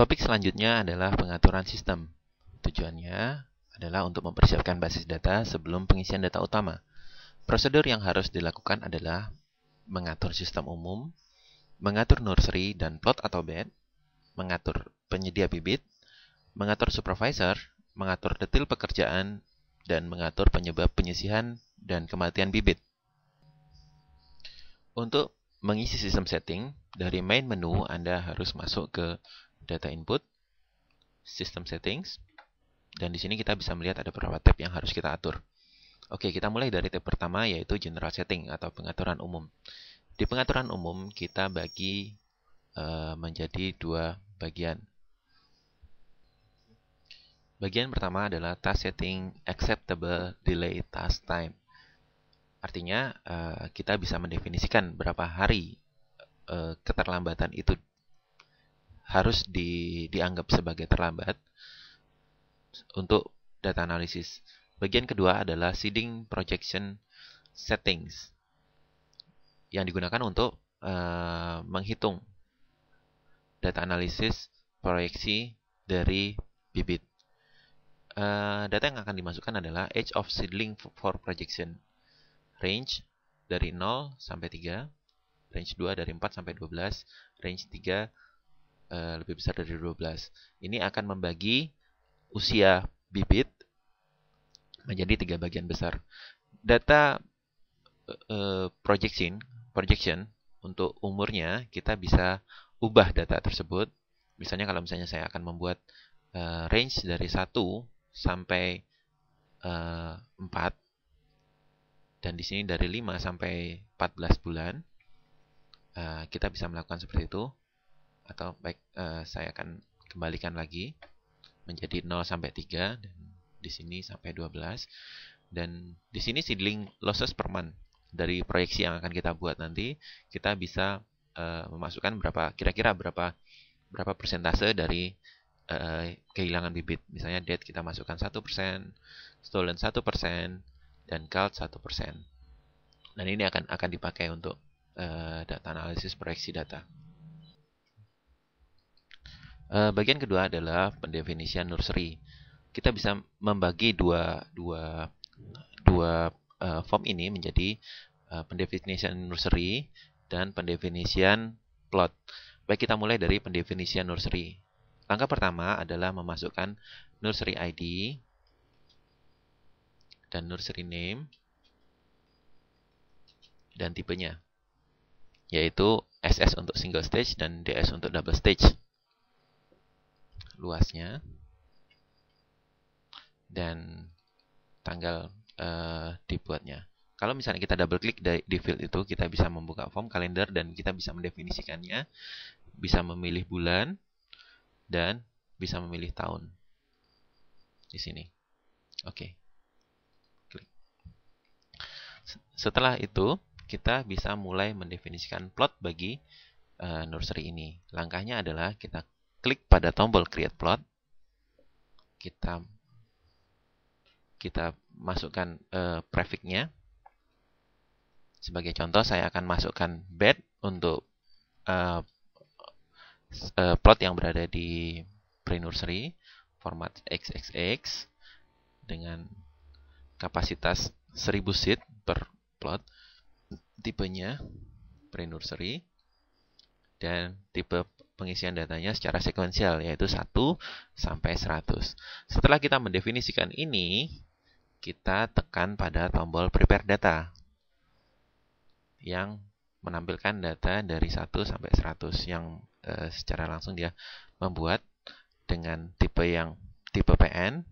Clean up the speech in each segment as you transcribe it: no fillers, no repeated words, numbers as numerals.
Topik selanjutnya adalah pengaturan sistem. Tujuannya adalah untuk mempersiapkan basis data sebelum pengisian data utama. Prosedur yang harus dilakukan adalah mengatur sistem umum, mengatur nursery dan plot atau bed, mengatur penyedia bibit, mengatur supervisor, mengatur detail pekerjaan, dan mengatur penyebab penyisihan dan kematian bibit. Untuk mengisi sistem setting, dari main menu Anda harus masuk ke Data Input, System Settings, dan di sini kita bisa melihat ada beberapa tab yang harus kita atur. Oke, kita mulai dari tab pertama yaitu General Setting atau pengaturan umum. Di pengaturan umum kita bagi menjadi dua bagian. Bagian pertama adalah Task Setting Acceptable Delay Task Time. Artinya kita bisa mendefinisikan berapa hari keterlambatan itu harus dianggap sebagai terlambat untuk data analisis. Bagian kedua adalah Seeding Projection Settings yang digunakan untuk menghitung data analisis proyeksi dari bibit. Data yang akan dimasukkan adalah Age of Seedling for Projection, range dari 0 sampai 3, range 2 dari 4 sampai 12, range 3 lebih besar dari 12. Ini akan membagi usia bibit menjadi 3 bagian besar. Data projection untuk umurnya kita bisa ubah data tersebut. Misalnya kalau saya akan membuat range dari 1 sampai 4 dan di sini dari 5 sampai 14 bulan, kita bisa melakukan seperti itu. Atau baik, saya akan kembalikan lagi menjadi 0 sampai 3 dan di sini sampai 12. Dan di sini seedling losses per month. Dari proyeksi yang akan kita buat nanti, kita bisa memasukkan kira-kira berapa persentase dari kehilangan bibit. Misalnya dead kita masukkan 1%, stolen 1%, dan culled 1%. Dan ini akan dipakai untuk data analisis proyeksi data. Bagian kedua adalah pendefinisian nursery. Kita bisa membagi dua form ini menjadi pendefinisian nursery dan pendefinisian plot. Baik, kita mulai dari pendefinisian nursery. Langkah pertama adalah memasukkan nursery ID dan nursery name dan tipenya, yaitu SS untuk single stage dan DS untuk double stage. Luasnya dan tanggal dibuatnya. Kalau misalnya kita double klik di field itu, kita bisa membuka form kalender dan kita bisa mendefinisikannya, bisa memilih bulan dan bisa memilih tahun di sini. Oke. Klik. Setelah itu kita bisa mulai mendefinisikan plot bagi nursery ini. Langkahnya adalah kita klik pada tombol create plot, kita masukkan prefix-nya. Sebagai contoh, saya akan masukkan bed untuk plot yang berada di pre-nursery, format XXX dengan kapasitas 1000 seed per plot, tipenya pre-nursery, dan tipe pengisian datanya secara sekuensial, yaitu 1 sampai 100. Setelah kita mendefinisikan ini, kita tekan pada tombol prepare data yang menampilkan data dari 1 sampai 100 yang secara langsung dia membuat dengan tipe PN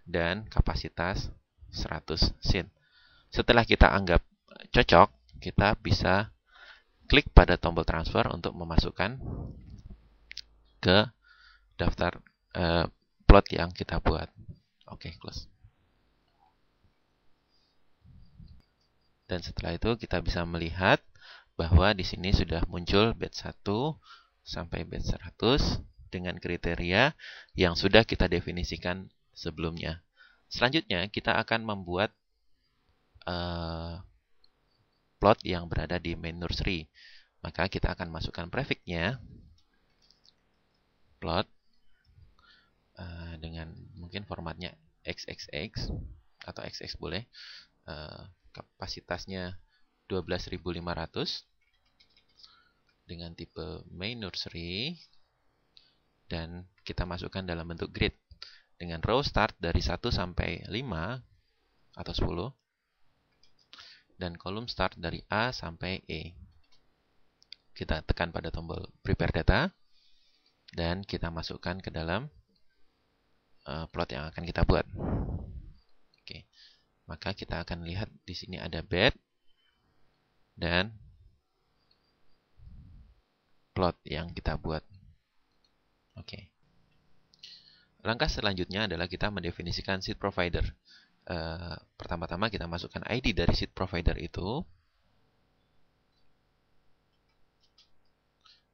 dan kapasitas 100 seed. Setelah kita anggap cocok, kita bisa klik pada tombol transfer untuk memasukkan ke daftar plot yang kita buat. Oke, close. Dan setelah itu kita bisa melihat bahwa di sini sudah muncul batch 1 sampai batch 100 dengan kriteria yang sudah kita definisikan sebelumnya. Selanjutnya kita akan membuat plot yang berada di main nursery. Maka kita akan masukkan prefix-nya plot dengan mungkin formatnya XXX atau XX boleh. Kapasitasnya 12.500 dengan tipe main nursery, dan kita masukkan dalam bentuk grid dengan row start dari 1 sampai 5 atau 10 dan kolom start dari A sampai E. Kita tekan pada tombol prepare data dan kita masukkan ke dalam plot yang akan kita buat. Oke. Maka kita akan lihat di sini ada bed dan plot yang kita buat. Oke. Langkah selanjutnya adalah kita mendefinisikan seed provider. Pertama-tama kita masukkan ID dari seed provider itu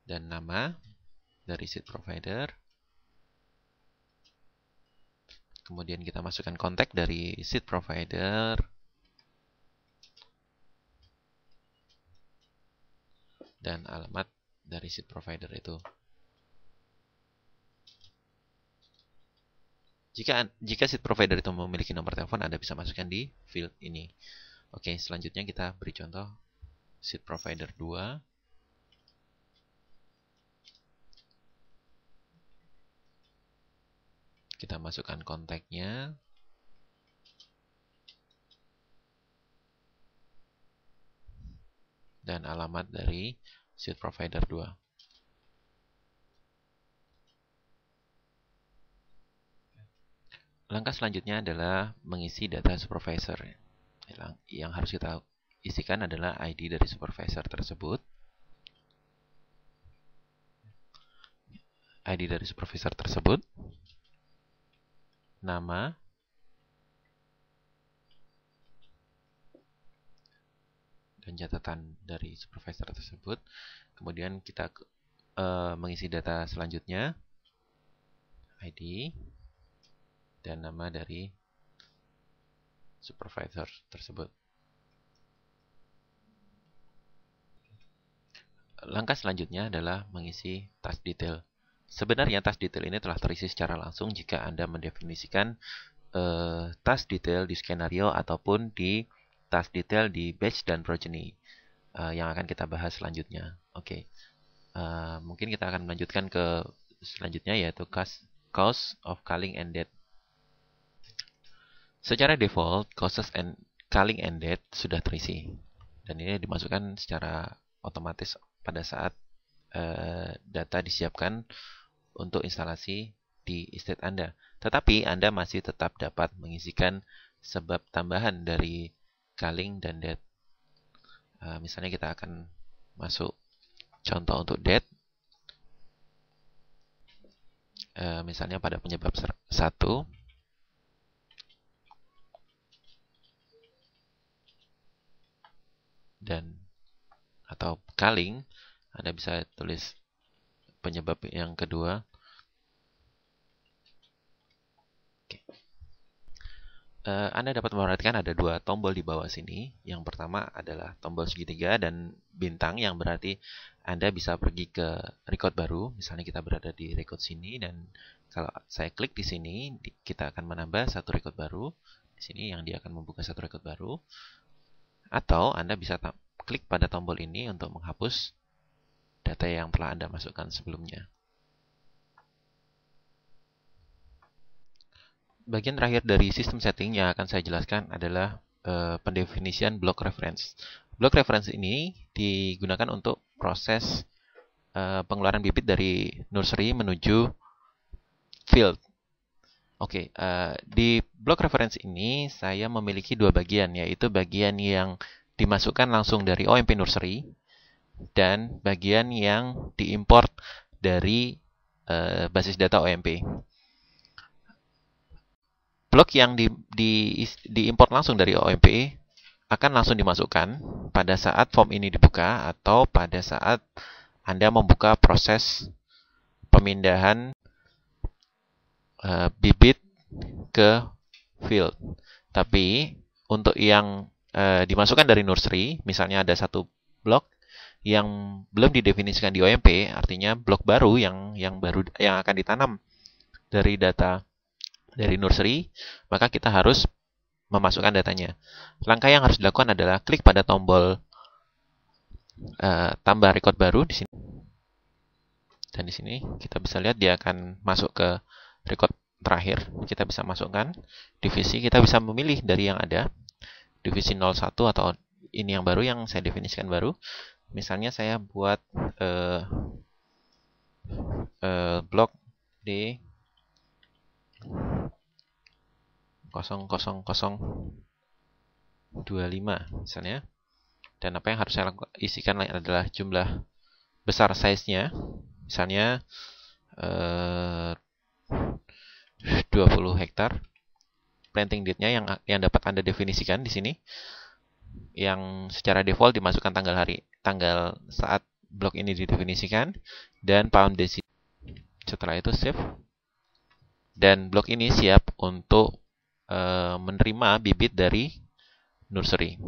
dan nama dari seed provider. Kemudian kita masukkan kontak dari seed provider. Dan alamat dari seed provider itu. Jika seed provider itu memiliki nomor telepon, Anda bisa masukkan di field ini. Oke, selanjutnya kita beri contoh seed provider 2. Kita masukkan kontaknya. Dan alamat dari seed provider 2. Langkah selanjutnya adalah mengisi data supervisor. Yang harus kita isikan adalah ID dari supervisor tersebut. ID dari supervisor tersebut. Nama. Dan catatan dari supervisor tersebut. Kemudian kita mengisi data selanjutnya. ID. Dan nama dari supervisor tersebut. Langkah selanjutnya adalah mengisi task detail. Sebenarnya task detail ini telah terisi secara langsung jika Anda mendefinisikan task detail di skenario ataupun di task detail di batch dan progeny yang akan kita bahas selanjutnya. Oke, mungkin kita akan melanjutkan ke selanjutnya, yaitu cause of culling and death. Secara default, causes and culling and death sudah terisi. Dan ini dimasukkan secara otomatis pada saat data disiapkan untuk instalasi di estate Anda. Tetapi Anda masih tetap dapat mengisikan sebab tambahan dari culling dan death. Misalnya kita akan masuk contoh untuk death. Misalnya pada penyebab 1. Dan atau culling, Anda bisa tulis penyebab yang kedua. Oke. Anda dapat memperhatikan ada dua tombol di bawah sini. Yang pertama adalah tombol segitiga dan bintang, yang berarti Anda bisa pergi ke record baru. Misalnya kita berada di record sini, dan kalau saya klik di sini, kita akan menambah satu record baru. Di sini yang dia akan membuka satu record baru. Atau Anda bisa klik pada tombol ini untuk menghapus data yang telah Anda masukkan sebelumnya. Bagian terakhir dari sistem setting yang akan saya jelaskan adalah pendefinisian block reference. Block reference ini digunakan untuk proses pengeluaran bibit dari nursery menuju field. Oke, di block reference ini saya memiliki dua bagian, yaitu bagian yang dimasukkan langsung dari OMP nursery dan bagian yang diimport dari basis data OMP. Blok yang diimport langsung dari OMP akan langsung dimasukkan pada saat form ini dibuka atau pada saat Anda membuka proses pemindahan bibit ke field. Tapi untuk yang dimasukkan dari nursery, misalnya ada satu blok yang belum didefinisikan di OMP, artinya blok baru yang akan ditanam dari data dari nursery, maka kita harus memasukkan datanya. Langkah yang harus dilakukan adalah klik pada tombol tambah record baru di sini. Dan di sini kita bisa lihat dia akan masuk ke record terakhir. Kita bisa masukkan divisi, kita bisa memilih dari yang ada. Divisi 01 atau ini yang baru yang saya definisikan baru. Misalnya saya buat blok D 00025 misalnya. Dan apa yang harus saya isikan adalah jumlah besar size-nya. Misalnya 20 hektar. Planting date-nya yang dapat Anda definisikan di sini. Yang secara default dimasukkan tanggal saat blok ini didefinisikan dan pound desi. Setelah itu save. Dan blok ini siap untuk menerima bibit dari nursery.